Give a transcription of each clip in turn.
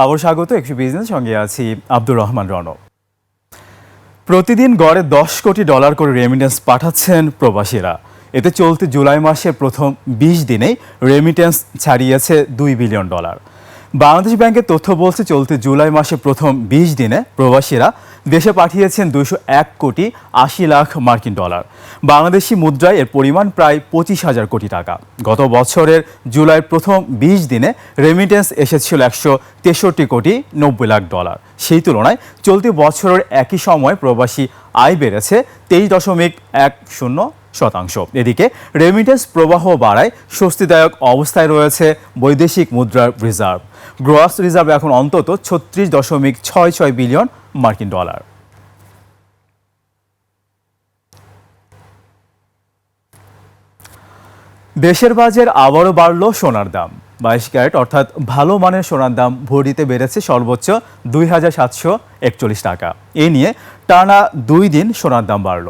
আবার স্বাগত একটি বিজনেস সঙ্গে আছি আব্দুর রহমান রনক। প্রতিদিন গড়ে $10 কোটি করে রেমিটেন্স পাঠাচ্ছেন প্রবাসীরা। এতে চলতি জুলাই মাসের প্রথম 20 দিনেই রেমিটেন্স ছাড়িয়েছে $2 বিলিয়ন। বাংলাদেশ ব্যাংকের তথ্য বলছে চলতি জুলাই মাসের প্রথম 20 দিনে প্রবাসীরা দেশে পাঠিয়েছেন $201.80 লাখ। বাংলাদেশি মুদ্রায় এর পরিমাণ প্রায় 25,000 কোটি টাকা। গত বছরের জুলাইয়ের প্রথম 20 দিনে রেমিটেন্স এসেছিল $163.90 লাখ। সেই তুলনায় চলতি বছরের একই সময় প্রবাসী আয় বেড়েছে 23.10%। এদিকে রেমিটেন্স প্রবাহ বাড়ায় স্বস্তিদায়ক অবস্থায় রয়েছে বৈদেশিক মুদ্রার রিজার্ভ। গ্রস রিজার্ভ এখন অন্তত $36.66 বিলিয়ন। দেশের বাজারে আবারও বাড়ল সোনার দাম। 22 ক্যারেট অর্থাৎ ভালো মানের সোনার দাম ভরিতে বেড়েছে সর্বোচ্চ 2,741 টাকা। এ নিয়ে টানা 2 দিন সোনার দাম বাড়ল।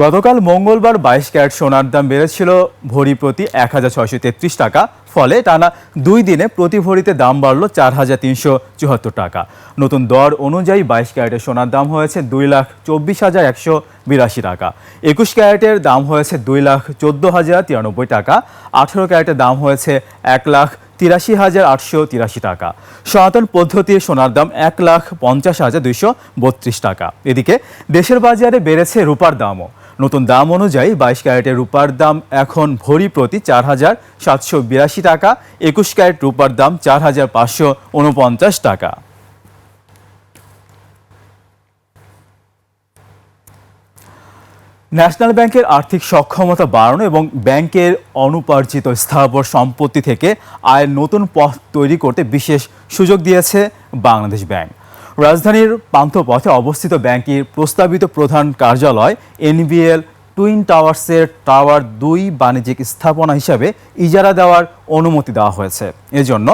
গতকাল মঙ্গলবার 22 ক্যারেট সোনার দাম বেড়েছিল ভরি প্রতি 1,633 টাকা। ফলে টানা 2 দিনে প্রতি ভরিতে দাম বাড়ল 4,374 টাকা। নতুন দর অনুযায়ী 22 ক্যারেটের সোনার দাম হয়েছে 2,24,182 টাকা। 21 ক্যারেটের দাম হয়েছে 2,14,093 টাকা। 18 ক্যারেটের দাম হয়েছে 1,83,883 টাকা। সনাতন পদ্ধতির সোনার দাম 1,50,232 টাকা। এদিকে দেশের বাজারে বেড়েছে রূপার দামও। নতুন দাম অনুযায়ী 22 ক্যারেটের রূপার দাম এখন ভরি প্রতি 4,782 টাকা। 21 ক্যারেট রূপার দাম 4,549 টাকা। ন্যাশনাল ব্যাংকের আর্থিক সক্ষমতা বাড়ানো এবং ব্যাংকের অনুপার্জিত স্থাবর সম্পত্তি থেকে আয়ের নতুন পথ তৈরি করতে বিশেষ সুযোগ দিয়েছে বাংলাদেশ ব্যাংক। রাজধানীর পান্থপথে অবস্থিত ব্যাংকের প্রস্তাবিত প্রধান কার্যালয় এনবিএল টুইন টাওয়ার্সের টাওয়ার 2 বাণিজ্যিক স্থাপনা হিসাবে ইজারা দেওয়ার অনুমতি দেওয়া হয়েছে। এজন্য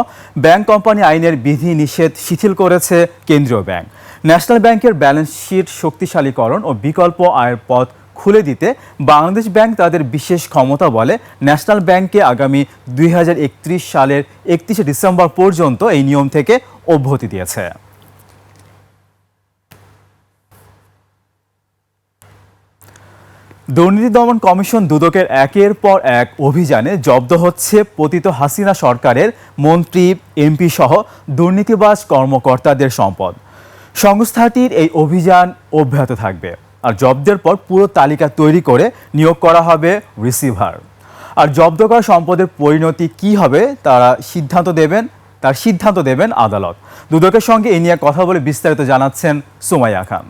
ব্যাংক কোম্পানি আইনের বিধি নিষেধ শিথিল করেছে কেন্দ্রীয় ব্যাংক। ন্যাশনাল ব্যাংকের ব্যালেন্স শিট শক্তিশালীকরণ ও বিকল্প আয়ের পথ খুলে দিতে বাংলাদেশ ব্যাংক তাদের বিশেষ ক্ষমতা বলে ন্যাশনাল ব্যাংককে আগামী 2031 সালের 31 ডিসেম্বর পর্যন্ত এই নিয়ম থেকে অব্যাহতি দিয়েছে। দুর্নীতি দমন কমিশন দুদকের একের পর এক অভিযানে জব্দ হচ্ছে পতিত হাসিনা সরকারের মন্ত্রী, এমপি সহ দুর্নীতিবাজ কর্মকর্তাদের সম্পদ। সংস্থাটির এই অভিযান অব্যাহত থাকবে। আর জব্দের পর পুরো তালিকা তৈরি করে নিয়োগ করা হবে রিসিভার। আর জব্দ করা সম্পদের পরিণতি কি হবে তার সিদ্ধান্ত দেবেন আদালত। দুদকের সঙ্গে এ নিয়ে কথা বলে বিস্তারিত জানাচ্ছেন সুমাইয়া খান।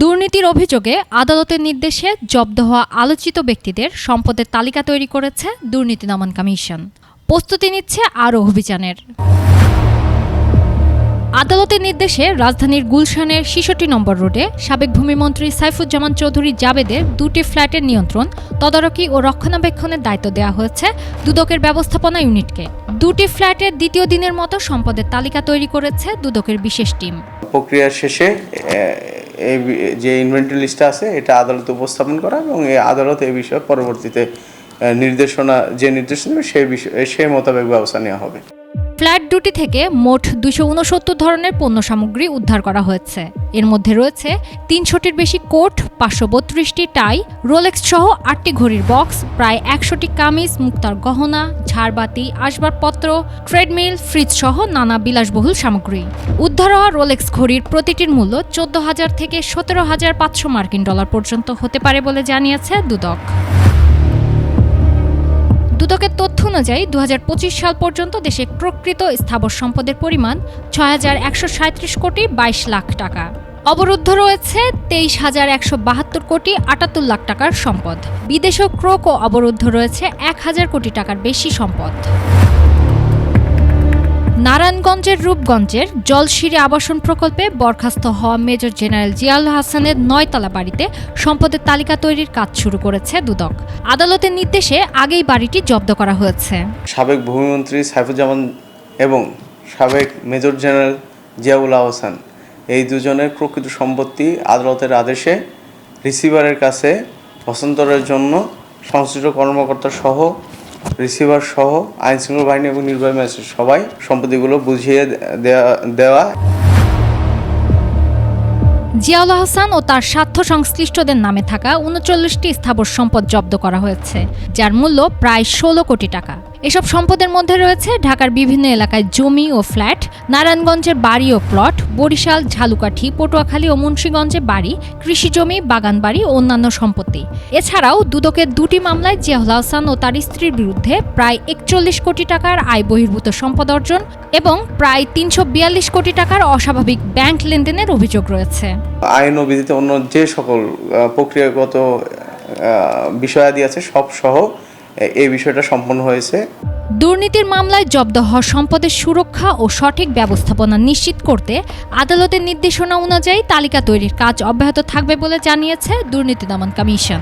দুর্নীতির অভিযোগে আদালতের নির্দেশে জব্দ হওয়া আলোচিত ব্যক্তিদের সম্পদের তালিকা তৈরি করেছে দুর্নীতি দমন কমিশন। প্রস্তুতি নিচ্ছে আরও অভিযানের। আদালতের নির্দেশে রাজধানীর গুলশানের 66 নম্বর রোডে সাবেক ভূমিমন্ত্রী সাইফুজ্জামান চৌধুরী জাবেদের 2টি ফ্ল্যাটের নিয়ন্ত্রণ, তদারকি ও রক্ষণাবেক্ষণের দায়িত্ব দেওয়া হয়েছে দুদকের ব্যবস্থাপনা ইউনিটকে। 2টি ফ্ল্যাটের দ্বিতীয় দিনের মতো সম্পদের তালিকা তৈরি করেছে দুদকের বিশেষ টিম। প্রক্রিয়ার শেষে যে ইনভেন্টরি লিস্টটা আছে এটা আদালতে উপস্থাপন করা এবং এই আদালত এই বিষয়ে পরবর্তীতে নির্দেশনা দেবে সেই মোতাবেক ব্যবস্থা নেওয়া হবে। ফ্ল্যাট 2টি থেকে মোট 269 ধরনের পণ্য সামগ্রী উদ্ধার করা হয়েছে। এর মধ্যে রয়েছে 300টির বেশি কোট, 532টি টাই, রোলেক্স সহ 8টি ঘড়ির বক্স, প্রায় 100টি কামিজ, মুক্তার গহনা, ঝাড়বাতি, আসবাবপত্র, ট্রেডমিল, ফ্রিজ সহ নানা বিলাসবহুল সামগ্রী। উদ্ধার হওয়া রোলেক্স ঘড়ির প্রতিটির মূল্য 14,000 থেকে 17,500 মার্কিন ডলার পর্যন্ত হতে পারে বলে জানিয়েছে দুদক। দুদকের তথ্য অনুযায়ী 2025 সাল পর্যন্ত দেশে প্রকৃত স্থাবর সম্পদের পরিমাণ 6,137 কোটি 22 লাখ টাকা। অবরুদ্ধ রয়েছে 23,172 কোটি 78 লাখ টাকার সম্পদ। বিদেশে ক্রোক ও অবরুদ্ধ রয়েছে 1,000 কোটি টাকার বেশি সম্পদ। নারায়ণগঞ্জের রূপগঞ্জের জলশিরি আবাসন প্রকল্পে বরখাস্ত হওয়া মেজর জেনারেল জিয়াউল হাসানের 9তলা বাড়িতে সম্পদের তালিকা তৈরির কাজ শুরু করেছে দুদক। আদালতের নির্দেশে আগেই বাড়িটি জব্দ করা হয়েছে। সাবেক ভূমিমন্ত্রী সাইফুজ্জামান এবং সাবেক মেজর জেনারেল জিয়াউল হাসান এই দুজনের প্রকৃত সম্পত্তি আদালতের আদেশে রিসিভারের কাছে হস্তান্তরের জন্য সংশ্লিষ্ট কর্মকর্তা সহ রিসিভার সহ আইনশৃঙ্খলা বাহিনী এবং নির্বাহী ম্যাজিস্ট্রেট সবাই সম্পত্তিগুলো বুঝিয়ে দেওয়া। জিয়াউল হাসান ও তার স্বার্থ সংশ্লিষ্টদের নামে থাকা ৩৯টি স্থাবর সম্পদ জব্দ করা হয়েছে, যার মূল্য প্রায় ১৬ কোটি টাকা। এসব সম্পদের মধ্যে রয়েছে ঢাকার বিভিন্ন এলাকায় জমি ও ফ্ল্যাট, নারায়ণগঞ্জের বাড়ি ও প্লট, বরিশাল, ঝালুকাঠি, পটুয়াখালী ও মুন্সিগঞ্জে বাড়ি, কৃষি জমি, বাগান বাড়ি ও অন্যান্য সম্পত্তি। এছাড়াও দুদকের ২টি মামলায় জিয়াউল হাসান ও তার স্ত্রীর বিরুদ্ধে প্রায় ৪১ কোটি টাকার আয় বহির্ভূত সম্পদ অর্জন এবং প্রায় ৩৪২ কোটি টাকার অস্বাভাবিক ব্যাংক লেনদেনের অভিযোগ রয়েছে। আইন ও বিধিতে অন্য যে সকল প্রক্রিয়াগত বিষয়াদি আছে সব সহ এই বিষয়টা সম্পন্ন হয়েছে। দুর্নীতির মামলায় জব্দ হওয়া সম্পদের সুরক্ষা ও সঠিক ব্যবস্থাপনা নিশ্চিত করতে আদালতের নির্দেশনা অনুযায়ী তালিকা তৈরির কাজ অব্যাহত থাকবে বলে জানিয়েছে দুর্নীতি দমন কমিশন।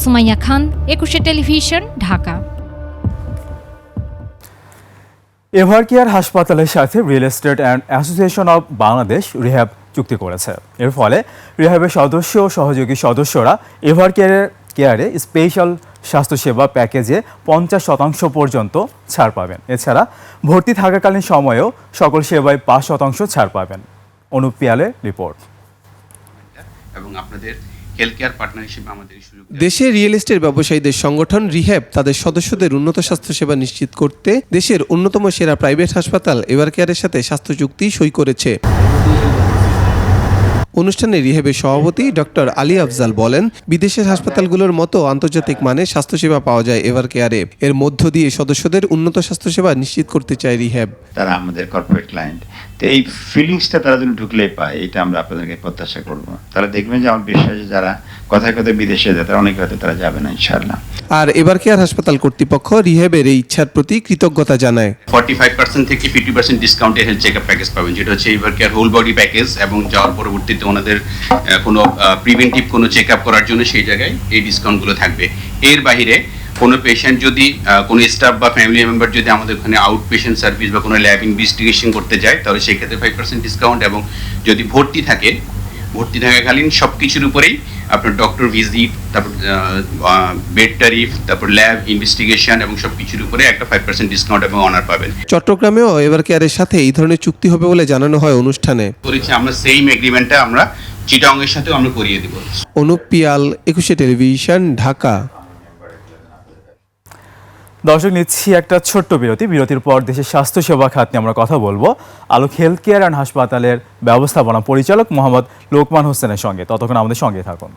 সুমাইয়া খান, ২১ টেলিভিশন, ঢাকা। এভারকেয়ার হাসপাতালের সাথে real estate and association of Bangladesh rehab চুক্তি করেছে। এর ফলে রিহ্যাবের সদস্য ও সহযোগী সদস্যরা এভারকেয়ারে স্পেশাল স্বাস্থ্যসেবা প্যাকেজে ৫০% পর্যন্ত ছাড় পাবেন। এছাড়া ভর্তি থাকাকালীন সময়েও সকল সেবায় ৫% ছাড় পাবেন। অনুপ পিয়ালের রিপোর্ট। এবং আপনাদের হেলথ কেয়ার পার্টনার হিসেবে আমাদের সুযোগ দেশে রিয়েল এস্টেট ব্যবসায়ীদের সংগঠন রিহ্যাব তাদের সদস্যদের উন্নত স্বাস্থ্যসেবা নিশ্চিত করতে দেশের অন্যতম সেরা প্রাইভেট হাসপাতাল এভারকেয়ারের সাথে স্বাস্থ্য চুক্তি সই করেছে। অনুষ্ঠানে রিহ্যাবের সভাপতি ডক্টর আলী আফজাল বলেন, বিদেশের হাসপাতালগুলোর মতো আন্তর্জাতিক মানের স্বাস্থ্যসেবা পাওয়া যায় এভারকেয়ারে। এর মধ্য দিয়ে সদস্যদের উন্নত স্বাস্থ্যসেবা নিশ্চিত করতে চায় রিহ্যাব। তারা আমাদের কর্পোরেট ক্লায়েন্ট, তো এই ফিলিংসটা তারা যদি ঢুকলেই পায়, এটা আমরা আপনাদেরকে প্রত্যাশা করব। তাহলে দেখবেন যে আমার বিশ্বাসে যারা কথায় কথায় বিদেশে যায় তারা অনেক হয়তো তারা যাবে না ইনশাআল্লাহ। আর এভারকেয়ার হাসপাতাল কর্তৃপক্ষ রিহ্যাবের এই ইচ্ছার প্রতি কৃতজ্ঞতা জানায়। 45% থেকে 50% ডিসকাউন্টে হেলথ চেকআপ প্যাকেজ পাবেন, যেটা হচ্ছে এভারকেয়ার হোল বডি প্যাকেজ, এবং যাওয়ার পরবর্তীতে ওনাদের কোনো প্রিভেন্টিভ কোনো চেকআপ করার জন্য সেই জায়গায় এই ডিসকাউন্টগুলো থাকবে। এর বাইরে কোনো পেশেন্ট যদি কোনো স্টাফ বা ফ্যামিলি মেম্বার যদি আমাদের ওখানে আউট পেশেন্ট সার্ভিস বা কোনো ল্যাব ইনভেস্টিগেশন করতে যায়, তাহলে সেক্ষেত্রে 5% ডিসকাউন্ট, এবং যদি ভর্তি থাকাকালীন সব কিছুর উপরেই আপনার ডক্টর ভিজিট, তারপর বেড ট্যারিফ, তারপর ল্যাব ইনভেস্টিগেশন এবং সব কিছুর উপরে একটা 5% ডিসকাউন্ট এবং অনার পাবেন। চট্টগ্রামেও এভারকেয়ারের সাথে এই ধরনের চুক্তি হবে বলে জানানো হয় অনুষ্ঠানে। করেছি আমরা সেম এগ্রিমেন্টটা আমরা চিটাগংয়ের সাথেও আমরা করিয়ে দেব। অনুপ পিয়াল, ২১ টেলিভিশন, ঢাকা। দর্শক, নিচ্ছি একটা ছোট্ট বিরতির পর দেশের স্বাস্থ্যসেবা খাত নিয়ে আমরা কথা বলবো আলোক হেলথ কেয়ার অ্যান্ড হাসপাতালের ব্যবস্থাপনা পরিচালক মোহাম্মদ লোকমান হোসেনের সঙ্গে। ততক্ষণ আমাদের সঙ্গে থাকুন।